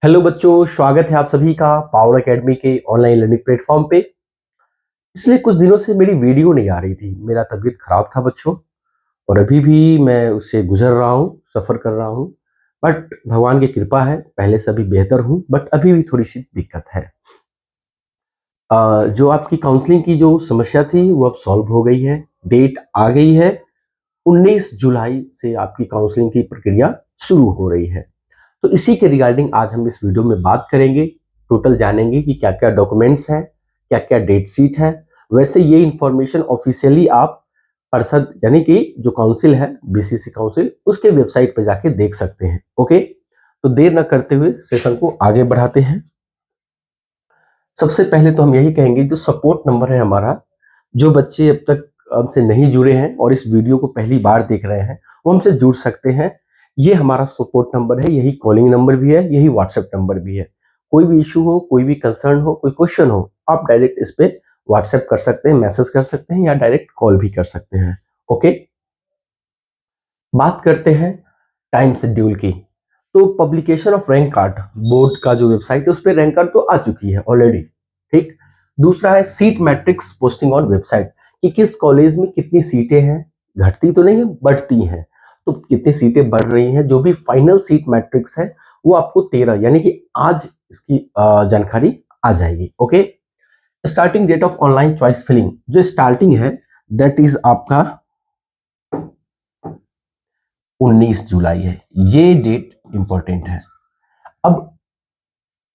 Hello बच्चों, स्वागत है आप सभी का पावर एकेडमी के ऑनलाइन लर्निंग प्लेटफॉर्म पे। पिछले कुछ दिनों से मेरी वीडियो नहीं आ रही थी। मेरा तबीयत खराब था बच्चों, और अभी भी मैं उससे गुजर रहा हूँ, सफ़र कर रहा हूँ। बट भगवान की कृपा है, पहले से अभी बेहतर हूँ, बट अभी भी थोड़ी सी दिक्कत है। जो आपकी काउंसलिंग की जो समस्या थी वो अब सॉल्व हो गई है। डेट आ गई है, 19 जुलाई से आपकी काउंसलिंग की प्रक्रिया शुरू हो रही है। तो इसी के रिगार्डिंग आज हम इस वीडियो में बात करेंगे। टोटल जानेंगे कि क्या क्या डॉक्यूमेंट्स हैं, क्या क्या डेट शीट है। वैसे ये इंफॉर्मेशन ऑफिशियली आप परिषद यानी कि जो काउंसिल है, बीसीसी काउंसिल, उसके वेबसाइट पे जाके देख सकते हैं। ओके, तो देर न करते हुए सेशन को आगे बढ़ाते हैं। सबसे पहले तो हम यही कहेंगे, जो सपोर्ट नंबर है हमारा, जो बच्चे अब तक हमसे नहीं जुड़े हैं और इस वीडियो को पहली बार देख रहे हैं, वो हमसे जुड़ सकते हैं। ये हमारा सपोर्ट नंबर है, यही कॉलिंग नंबर भी है, यही व्हाट्सएप नंबर भी है। कोई भी इशू हो, कोई भी कंसर्न हो, कोई क्वेश्चन हो, आप डायरेक्ट इस पे व्हाट्सएप कर सकते हैं, मैसेज कर सकते हैं या डायरेक्ट कॉल भी कर सकते हैं। ओके, बात करते हैं टाइम शेड्यूल की। तो publication of rank card, board का जो वेबसाइट है उस पर रैंक कार्ड तो आ चुकी है ऑलरेडी। ठीक, दूसरा है seat matrix posting on website, कि किस कॉलेज में कितनी सीटें हैं, घटती तो नहीं है, बढ़ती हैं। तो कितनी सीटें बढ़ रही हैं, जो भी फाइनल सीट मैट्रिक्स है वो आपको 13 यानी कि आज इसकी जानकारी आ जाएगी। Okay, starting date of online choice filling, जो स्टार्टिंग है दैट इज आपका 19 जुलाई है। ये डेट इंपॉर्टेंट है। अब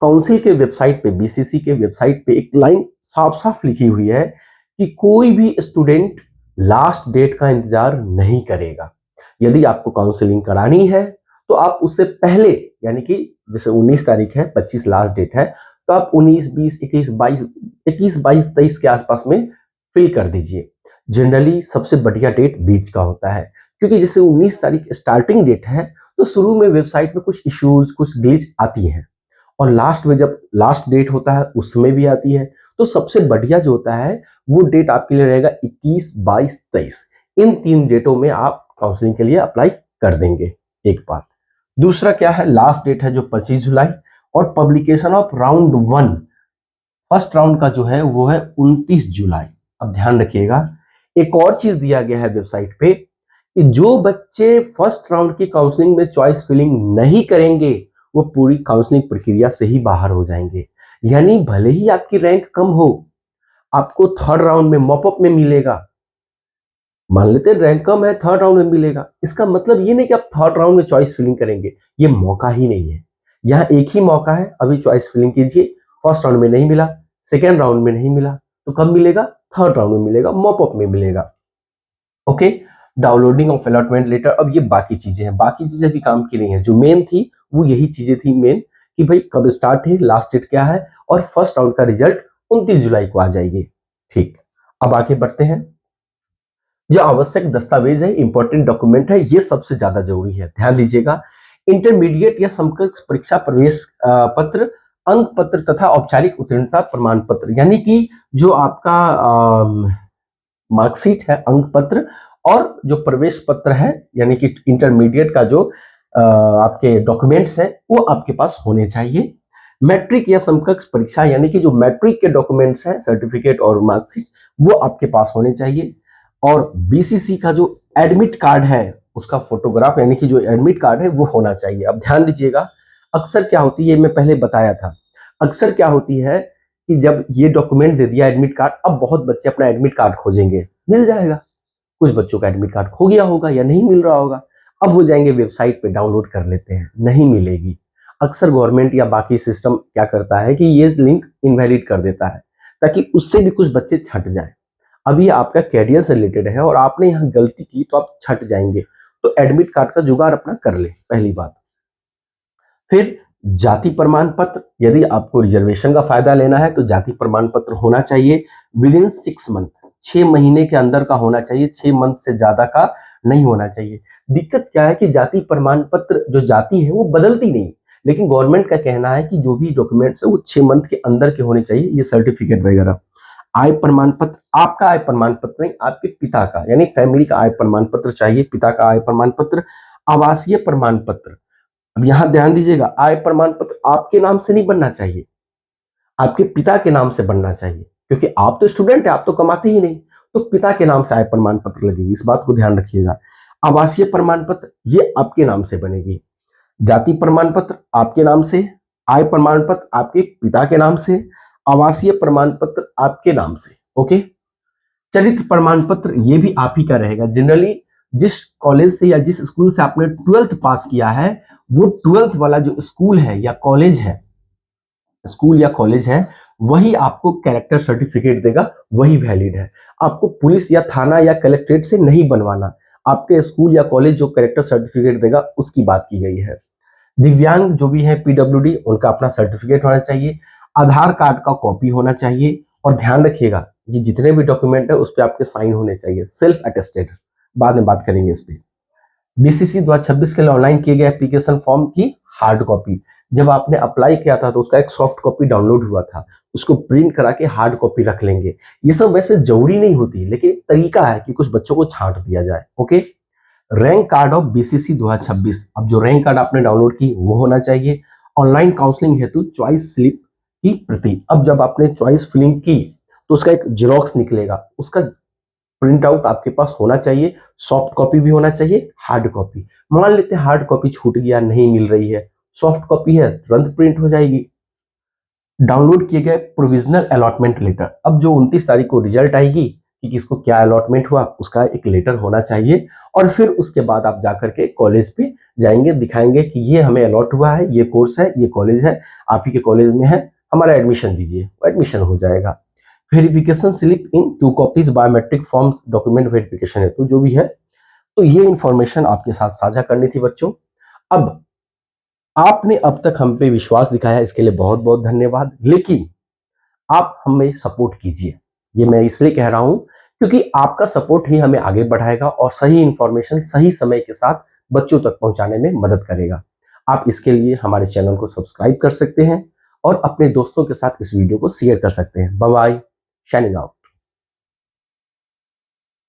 काउंसिल के वेबसाइट पे, बीसीसी के वेबसाइट पे एक लाइन साफ साफ लिखी हुई है कि कोई भी स्टूडेंट लास्ट डेट का इंतजार नहीं करेगा। यदि आपको काउंसलिंग करानी है तो आप उससे पहले, यानी कि जैसे 19 तारीख है, 25 लास्ट डेट है, तो आप 19, 20, 21, 22, 23 के आसपास में फिल कर दीजिए। जनरली सबसे बढ़िया डेट बीच का होता है, क्योंकि जैसे 19 तारीख स्टार्टिंग डेट है तो शुरू में वेबसाइट में कुछ इश्यूज, कुछ ग्लिच आती हैं, और लास्ट में जब लास्ट डेट होता है उसमें भी आती है। तो सबसे बढ़िया जो होता है वो डेट आपके लिए रहेगा 21, 22, 23। इन 3 डेटों में आप काउंसलिंग के लिए अप्लाई कर देंगे। एक बात। दूसरा क्या है, लास्ट डेट है जो 25 जुलाई, और publication of round 1, first round का जो है वो है 29 जुलाई। अब ध्यान रखिएगा, एक और चीज दिया गया है वेबसाइट पे कि जो बच्चे फर्स्ट राउंड की काउंसलिंग में चॉइस फिलिंग नहीं करेंगे वो पूरी काउंसलिंग प्रक्रिया से ही बाहर हो जाएंगे। यानी भले ही आपकी रैंक कम हो, आपको थर्ड राउंड में मॉपअप में मिलेगा। मान लेते हैं रैंक कम है, थर्ड राउंड में मिलेगा, इसका मतलब ये नहीं कि आप थर्ड राउंड में चॉइस फिलिंग करेंगे। ये मौका ही नहीं है। यहाँ एक ही मौका है, अभी चॉइस फिलिंग कीजिए। फर्स्ट राउंड में नहीं मिला, सेकेंड राउंड में नहीं मिला, तो कब मिलेगा? थर्ड राउंड में मिलेगा, मॉपअप में मिलेगा। Okay, downloading of allotment letter. अब ये बाकी चीजें हैं, बाकी चीजें भी काम की नहीं है। जो मेन थी वो यही चीजें थी मेन, कि भाई कब स्टार्ट है, लास्ट डेट क्या है, और फर्स्ट राउंड का रिजल्ट 29 जुलाई को आ जाएगी। ठीक, अब आगे बढ़ते हैं। जो आवश्यक दस्तावेज है, इंपॉर्टेंट डॉक्यूमेंट है, ये सबसे ज्यादा जरूरी है, ध्यान दीजिएगा। इंटरमीडिएट या समकक्ष परीक्षा प्रवेश पत्र, अंक पत्र तथा औपचारिक उत्तीर्णता प्रमाण पत्र, यानी कि जो आपका मार्कशीट है, अंक पत्र, और जो प्रवेश पत्र है, यानी कि इंटरमीडिएट का जो आपके डॉक्यूमेंट्स हैं वो आपके पास होने चाहिए। मैट्रिक या समकक्ष परीक्षा, यानी कि जो मैट्रिक के डॉक्यूमेंट्स हैं, सर्टिफिकेट और मार्कशीट, वो आपके पास होने चाहिए। और बीसीसी का जो एडमिट कार्ड है उसका फोटोग्राफ, यानी कि जो एडमिट कार्ड है वो होना चाहिए। अब ध्यान दीजिएगा, अक्सर क्या होती है, मैं पहले बताया था, अक्सर क्या होती है कि जब ये डॉक्यूमेंट दे दिया एडमिट कार्ड, अब बहुत बच्चे अपना एडमिट कार्ड खोजेंगे। मिल जाएगा, कुछ बच्चों का एडमिट कार्ड खो गया होगा या नहीं मिल रहा होगा, अब वो जाएंगे वेबसाइट पे डाउनलोड कर लेते हैं, नहीं मिलेगी। अक्सर गवर्नमेंट या बाकी सिस्टम क्या करता है कि ये लिंक इनवैलिड कर देता है, ताकि उससे भी कुछ बच्चे छट जाएं। अब ये आपका कैरियर से रिलेटेड है और आपने यहाँ गलती की तो आप छट जाएंगे। तो एडमिट कार्ड का जुगाड़ अपना कर ले, पहली बात। फिर जाति प्रमाण पत्र, यदि आपको रिजर्वेशन का फायदा लेना है तो जाति प्रमाण पत्र होना चाहिए विद इन 6 मंथ, 6 महीने के अंदर का होना चाहिए, 6 मंथ से ज्यादा का नहीं होना चाहिए। दिक्कत क्या है कि जाति प्रमाण पत्र, जो जाति है वो बदलती नहीं, लेकिन गवर्नमेंट का कहना है कि जो भी डॉक्यूमेंट्स है वो 6 मंथ के अंदर के होने चाहिए, ये सर्टिफिकेट वगैरह। आय प्रमाण पत्र, आपका आय प्रमाण पत्र नहीं, आपके पिता का, यानी फैमिली का आय प्रमाण पत्र चाहिए, पिता का आय प्रमाण पत्र। आवासीय प्रमाण पत्र, अब यहां ध्यान दीजिएगा, आय प्रमाण पत्र आपके नाम से नहीं बनना चाहिए, आपके पिता के नाम से बनना चाहिए, क्योंकि आप तो स्टूडेंट है, आप तो कमाते ही नहीं, तो पिता के नाम से आय प्रमाण पत्र लगेगी, इस बात को ध्यान रखिएगा। आवासीय प्रमाण पत्र ये आपके नाम से बनेगी, जाति प्रमाण पत्र आपके नाम से, आय प्रमाण पत्र आपके पिता के नाम से, आवासीय प्रमाण पत्र आपके नाम से। ओके, चरित्र प्रमाण पत्र ये भी आप ही का रहेगा। जनरली जिस कॉलेज से या जिस स्कूल से आपने 12th पास किया है, वो 12th वाला जो स्कूल है या कॉलेज है, स्कूल या कॉलेज है, वही आपको कैरेक्टर सर्टिफिकेट देगा, वही वैलिड है। आपको पुलिस या थाना या कलेक्ट्रेट से नहीं बनवाना, आपके स्कूल या कॉलेज जो कैरेक्टर सर्टिफिकेट देगा उसकी बात की गई है। दिव्यांग जो भी है पीडब्ल्यूडी, उनका अपना सर्टिफिकेट होना चाहिए, आधार कार्ड का कॉपी होना चाहिए, और ध्यान रखिएगा ये जितने भी डॉक्यूमेंट है उस पर आपके साइन होने चाहिए, सेल्फ अटेस्टेड। बाद में बात करेंगे इस पे। बीसीसी 2026 के लिए ऑनलाइन किए गए एप्लीकेशन फॉर्म की हार्ड कॉपी, जब आपने अप्लाई किया था तो उसका एक सॉफ्ट कॉपी डाउनलोड हुआ था, उसको प्रिंट करा के हार्ड कॉपी रख लेंगे। ये सब वैसे जरूरी नहीं होती, लेकिन एक तरीका है कि कुछ बच्चों को छांट दिया जाए। Okay, rank card of BCC 2026, अब जो रैंक कार्ड आपने डाउनलोड की वो होना चाहिए। ऑनलाइन काउंसलिंग हेतु चॉइस स्लिप की प्रति, अब जब आपने चॉइस फिलिंग की तो उसका एक जेरोक्स निकलेगा, उसका प्रिंट आउट आपके पास होना चाहिए, सॉफ्ट कॉपी भी होना चाहिए, हार्ड कॉपी। मान लेते हैं हार्ड कॉपी छूट गया, नहीं मिल रही है, सॉफ्ट कॉपी है, तुरंत प्रिंट हो जाएगी। डाउनलोड किए गए प्रोविजनल अलॉटमेंट लेटर, अब जो 29 तारीख को रिजल्ट आएगी कि किसको क्या अलॉटमेंट हुआ, उसका एक लेटर होना चाहिए, और फिर उसके बाद आप जाकर के कॉलेज पे जाएंगे, दिखाएंगे कि ये हमें अलॉट हुआ है, ये कोर्स है, ये कॉलेज है, आप ही के कॉलेज में है, हमारा एडमिशन दीजिए, एडमिशन हो जाएगा। Verification slip in 2 copies biometric forms document verification है, तो जो भी है, तो ये इंफॉर्मेशन आपके साथ साझा करनी थी बच्चों। अब आपने अब तक हम पे विश्वास दिखाया, इसके लिए बहुत बहुत धन्यवाद, लेकिन आप हमें सपोर्ट कीजिए। ये मैं इसलिए कह रहा हूं क्योंकि आपका सपोर्ट ही हमें आगे बढ़ाएगा और सही इंफॉर्मेशन सही समय के साथ बच्चों तक पहुंचाने में मदद करेगा। आप इसके लिए हमारे चैनल को सब्सक्राइब कर सकते हैं और अपने दोस्तों के साथ इस वीडियो को शेयर कर सकते हैं। Bye bye, signing out.